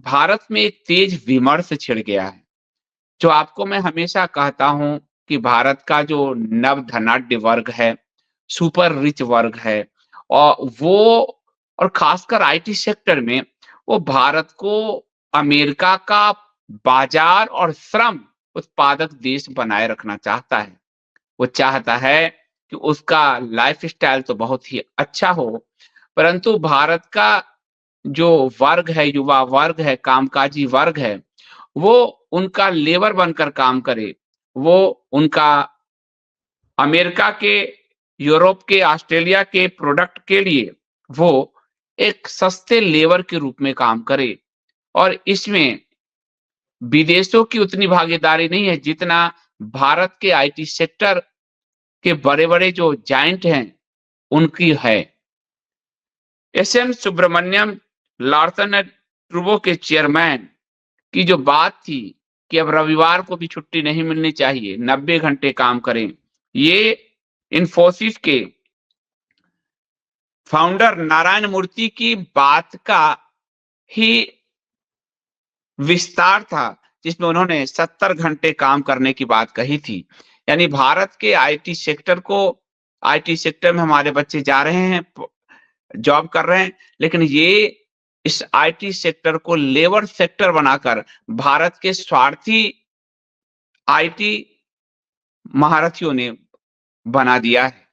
भारत में एक तेज विमर्श छिड़ गया है। जो आपको मैं हमेशा कहता हूँ कि भारत का जो नव धनाढ्य वर्ग है, सुपर रिच वर्ग है वो और खासकर आईटी सेक्टर में वो भारत को अमेरिका का बाजार और श्रम उत्पादक देश बनाए रखना चाहता है। वो चाहता है कि उसका लाइफ़स्टाइल तो बहुत ही अच्छा हो, परंतु भारत का जो वर्ग है, युवा वर्ग है, कामकाजी वर्ग है, वो उनका लेबर बनकर काम करे। वो उनका अमेरिका के, यूरोप के, ऑस्ट्रेलिया के प्रोडक्ट के लिए वो एक सस्ते लेबर के रूप में काम करे और इसमें विदेशों की उतनी भागीदारी नहीं है जितना भारत के आईटी सेक्टर के बड़े-बड़े जो जायंट हैं, उनकी है। SM Subrahmanyam, Larsen and Toubro के चेयरमैन की जो बात थी कि अब रविवार को भी छुट्टी नहीं मिलनी चाहिए, 90 घंटे काम करें। ये इन्फोसिस के फाउंडर नारायण मूर्ति की बात का ही विस्तार था, जिसमें उन्होंने 70 घंटे काम करने की बात कही थी। यानी भारत के आईटी सेक्टर में हमारे बच्चे जा रहे हैं, जॉब कर रहे हैं, लेकिन ये इस आईटी सेक्टर को लेबर सेक्टर बनाकर भारत के स्वार्थी आईटी महारथियों ने बना दिया है।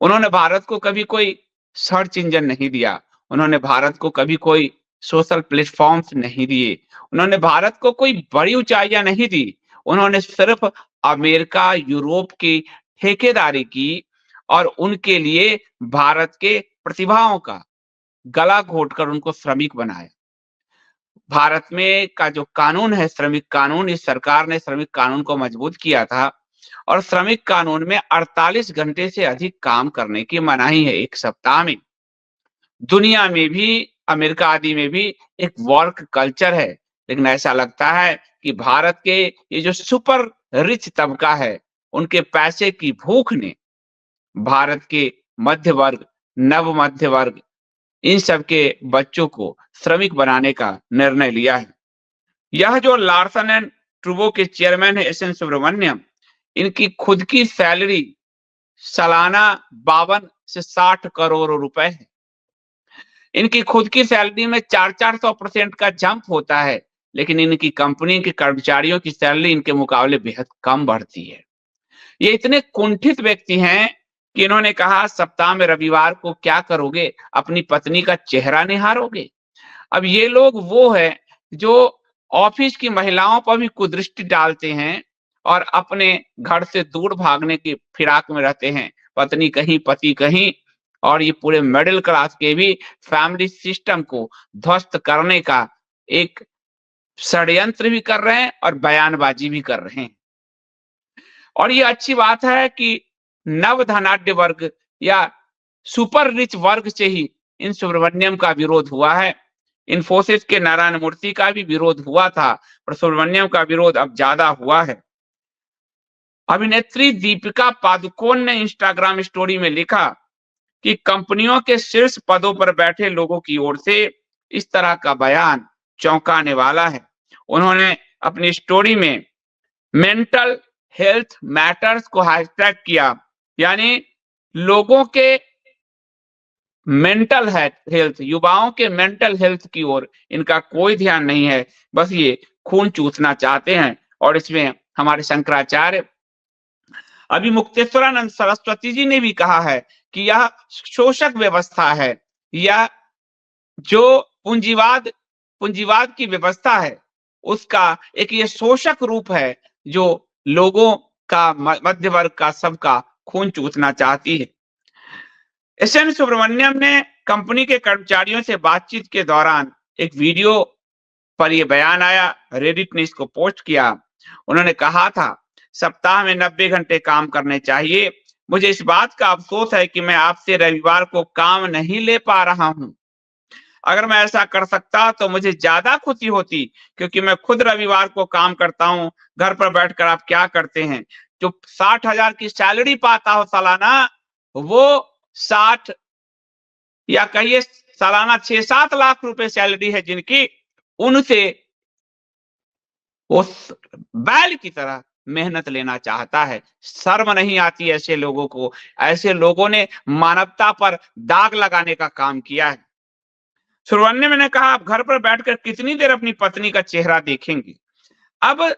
उन्होंने भारत को कभी कोई सर्च इंजन नहीं दिया, उन्होंने भारत को कभी कोई सोशल प्लेटफ़ॉर्म्स नहीं दिए, उन्होंने भारत को कोई बड़ी ऊँचाइयाँ नहीं दी, उन्होंने सिर्फ़ अमेरिका, यूरोप की ठेकेदारी की और उनके लिए भारत के प्रतिभाओं का गला घोटकर उनको श्रमिक बनाया। भारत में का जो कानून है श्रमिक कानून, इस सरकार ने श्रमिक कानून को मजबूत किया था और श्रमिक कानून में 48 घंटे से अधिक काम करने की मनाही है 1 सप्ताह में। दुनिया में भी, अमेरिका आदि में भी एक वर्क कल्चर है, लेकिन ऐसा लगता है कि भारत के ये जो सुपर रिच तबका है, उनके पैसे की भूख ने भारत के मध्य वर्ग, नव मध्य वर्ग, इन सब के बच्चों को श्रमिक बनाने का निर्णय लिया है। यह जो लार्सन एंड टुब्रो के चेयरमैन है एस एन सुब्रमण्यम, इनकी खुद की सैलरी सालाना 52 से 60 करोड़ रुपए है। इनकी खुद की सैलरी में 400% का जंप होता है, लेकिन इनकी कंपनी के कर्मचारियों की सैलरी इनके मुकाबले बेहद कम बढ़ती है। ये इतने कुंठित व्यक्ति हैं कि इन्होंने कहा सप्ताह में रविवार को क्या करोगे? अपनी पत्नी का चेहरा निहारोगे? अब ये लोग वो हैं जो ऑफिस की महिलाओं पर भी कुदृष्टि डालते हैं और अपने घर से दूर भागने की फिराक में रहते हैं। पत्नी कहीं, पति कहीं और ये पूरे मिडिल क्लास के भी फैमिली सिस्टम को ध्वस्त करने का एक षड्यंत्र भी कर रहे हैं और बयानबाजी भी कर रहे हैं। और ये अच्छी बात है कि नव धनाढ्य वर्ग या सुपर रिच वर्ग से ही इन सुब्रमण्यम का विरोध हुआ है। इन्फोसिस के नारायण मूर्ति का भी विरोध हुआ था, पर सुब्रमण्यम का विरोध अब ज्यादा हुआ है। अभिनेत्री दीपिका पादुकोण ने इंस्टाग्राम स्टोरी में लिखा कि कंपनियों के शीर्ष पदों पर बैठे लोगों की ओर से इस तरह का बयान चौंकाने वाला है। उन्होंने अपनी स्टोरी में मेंटल हेल्थ मैटर्स को हैशटैग किया, यानी लोगों के मेंटल हेल्थ, युवाओं के मेंटल हेल्थ की ओर इनका कोई ध्यान नहीं है, बस ये खून चूसना चाहते हैं। और इसमें हमारे शंकराचार्य अभी मुक्तेश्वरानंद सरस्वती जी ने भी कहा है कि यह शोषक व्यवस्था है, यह जो पूंजीवाद की व्यवस्था है, उसका एक ये शोषक रूप है जो लोगों का, मध्य वर्ग का, सबका खून चूसना चाहती है। एस एन सुब्रमण्यम ने कंपनी के कर्मचारियों से बातचीत के दौरान एक वीडियो पर यह बयान आया, रेडिट ने इसको पोस्ट किया। उन्होंने कहा था सप्ताह में 90 घंटे काम करने चाहिए। मुझे इस बात का अफसोस है कि मैं आपसे रविवार को काम नहीं ले पा रहा हूं। अगर मैं ऐसा कर सकता तो मुझे ज्यादा खुशी होती, क्योंकि मैं खुद रविवार को काम करता हूं। घर पर बैठकर आप क्या करते हैं? जो 60,000 की सैलरी पाता हो सालाना, वो 60 या कहिए सालाना 6-7 लाख रुपए सैलरी है जिनकी, उनसे उस बैल की तरह मेहनत लेना चाहता है। शर्म नहीं आती ऐसे लोगों को। ऐसे लोगों ने मानवता पर दाग लगाने का काम किया है। सुब्रमण्यम ने कहा, आप घर पर बैठकर कितनी देर अपनी पत्नी का चेहरा देखेंगे? अब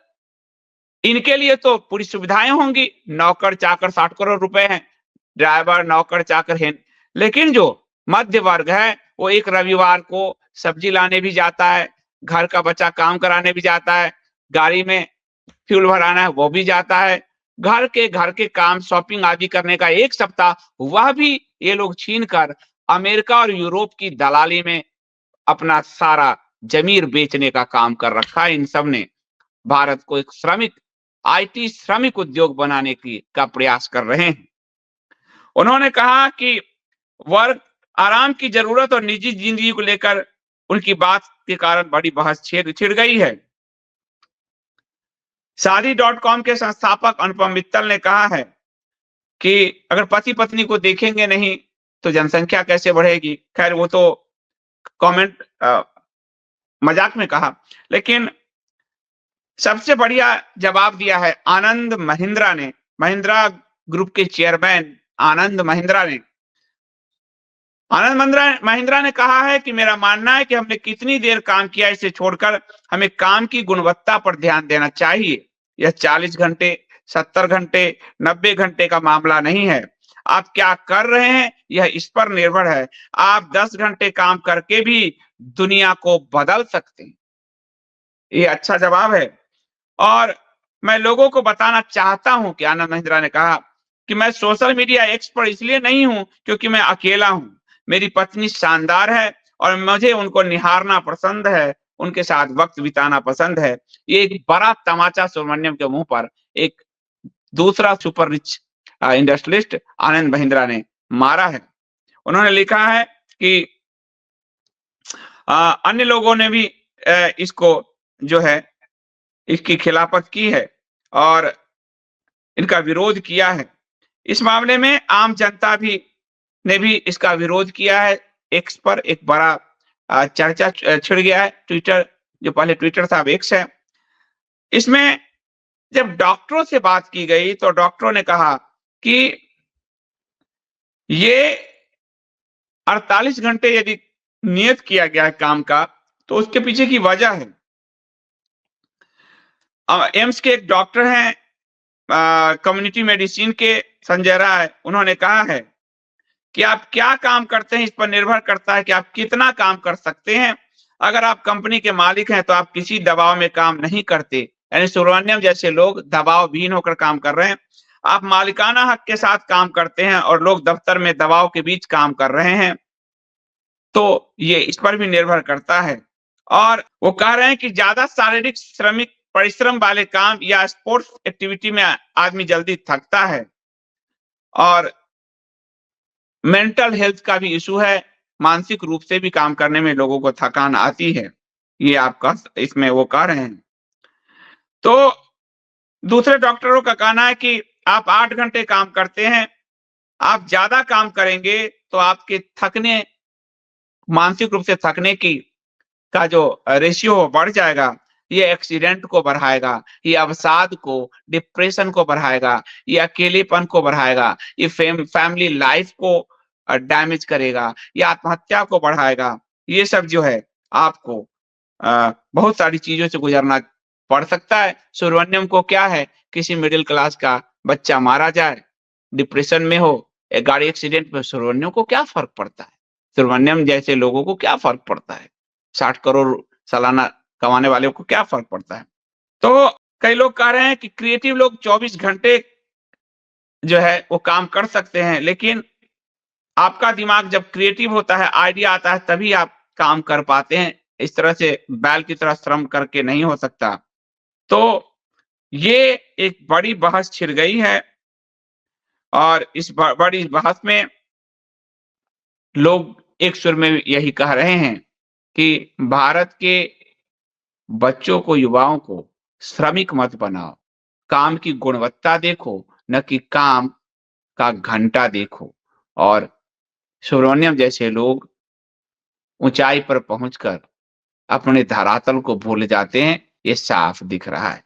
इनके लिए तो पूरी सुविधाएं होंगी, नौकर-चाकर 60 करोड़ रुपए हैं, ड्राइवर, नौकर-चाकर हैं। लेकिन जो मध्य वर्ग है, वो एक रविवार को सब्जी लाने भी जाता है, घर का बच्चा काम कराने भी जाता है, गाड़ी में फ्यूल भराना है वो भी जाता है। घर के काम शॉपिंग आदि करने का 1 सप्ताह वह भी ये लोग छीन कर अमेरिका और यूरोप की दलाली में अपना सारा ज़मीर बेचने का काम कर रखा है इन सब ने। भारत को एक आईटी श्रमिक उद्योग बनाने का प्रयास कर रहे हैं। उन्होंने कहा कि वर्क आराम की ज़रूरत और निजी ज़िंदगी को लेकर उनकी बात के कारण बड़ी बहस छिड़ गई है। शादी.com के संस्थापक अनुपम मित्तल ने कहा है कि अगर पति-पत्नी को देखेंगे नहीं, तो जनसंख्या कैसे बढ़ेगी? खैर वो तो कमेंट मज़ाक में कहा, लेकिन सबसे बढ़िया जवाब दिया है आनंद महिंद्रा ने, महिंद्रा ग्रुप के चेयरमैन आनंद महिंद्रा ने। महिंद्रा ने कहा है कि मेरा मानना है कि हमने कितनी देर काम किया इसे छोड़कर हमें काम की गुणवत्ता पर ध्यान देना चाहिए। यह 40 घंटे, 70 घंटे, 90 घंटे का मामला नहीं है। आप क्या कर रहे हैं यह इस पर निर्भर है। आप 10 घंटे काम करके भी दुनिया को बदल सकते हैं। ये अच्छा जवाब है। और मैं लोगों को बताना चाहता हूं कि आनंद महिंद्रा ने कहा कि मैं सोशल मीडिया एक्स पर इसलिए नहीं हूं क्योंकि मैं अकेला हूं। मेरी पत्नी शानदार है और मुझे उनको निहारना पसंद है, उनके साथ वक्त बिताना पसंद है। ये एक बड़ा तमाचा सुब्रमण्यम के मुंह पर एक दूसरा super rich industrialist Anand Mahindra ने मारा है। उन्होंने लिखा है कि अन्य लोगों ने भी इसको जो है इसकी खिलाफत की है और इनका विरोध किया है। इस मामले में आम जनता ने भी इसका विरोध किया है। एक्स पर एक बड़ा चर्चा छिड़ गया है। ट्विटर जो पहले ट्विटर था अब एक्स है। इसमें जब डॉक्टरों से बात की गई तो डॉक्टरों ने कहा कि ये 48 घंटे यदि नियत किया गया है काम का तो उसके पीछे की वजह है। एम्स के एक डॉक्टर हैं कम्युनिटी मेडिसिन के संजय राय, उन्होंने कहा है कि आप क्या काम करते हैं इस पर निर्भर करता है कि आप कितना काम कर सकते हैं। अगर आप कंपनी के मालिक हैं तो आप किसी दबाव में काम नहीं करते। यानी सुब्रमण्यम जैसे लोग दबाव विहीन होकर काम कर रहे हैं। आप मालिकाना हक के साथ काम करते हैं और लोग दफ्तर में दबाव के बीच काम कर रहे हैं। तो ये इस पर भी निर्भर करता है। और वो कह रहे हैं कि ज्यादा शारीरिक श्रमिक परिश्रम वाले काम या स्पोर्ट्स एक्टिविटी में आदमी जल्दी थकता है और मेंटल हेल्थ का भी इशू है। मानसिक रूप से भी काम करने में लोगों को थकान आती है। ये आपका इसमें वो कह रहे हैं। तो दूसरे डॉक्टरों का कहना है कि आप 8 घंटे काम करते हैं, आप ज्यादा काम करेंगे तो आपके मानसिक रूप से थकने का जो रेशियो बढ़ जाएगा। ये एक्सीडेंट को बढ़ाएगा, ये अवसाद को, डिप्रेशन को बढ़ाएगा, ये अकेलेपन को बढ़ाएगा, ये फैमिली लाइफ को डैमेज करेगा, ये आत्महत्या को बढ़ाएगा। ये सब जो है आपको बहुत सारी चीजों से गुजरना पड़ सकता है। सुब्रमण्यम को क्या है, किसी मिडिल क्लास का बच्चा मारा जाए, डिप्रेशन में हो, एक गाड़ी एक्सीडेंट में, सुब्रमण्यम को क्या फर्क पड़ता है? सुब्रमण्यम जैसे लोगों को क्या फर्क पड़ता है? 60 करोड़ सालाना कमाने वाले को क्या फर्क पड़ता है? तो कई लोग कह रहे हैं कि क्रिएटिव लोग 24 घंटे जो है वो काम कर सकते हैं, लेकिन आपका दिमाग जब क्रिएटिव होता है, आइडिया आता है, तभी आप काम कर पाते हैं। इस तरह से बैल की तरह श्रम करके नहीं हो सकता। तो ये एक बड़ी बहस छिड़ गई है और इस बड़ी बहस में लोग एक सुर में यही कह रहे हैं कि भारत के बच्चों को, युवाओं को श्रमिक मत बनाओ। काम की गुणवत्ता देखो, न कि काम का घंटा देखो। और सुब्रमण्यम जैसे लोग ऊंचाई पर पहुंचकर अपने धरातल को भूल जाते हैं, ये साफ दिख रहा है।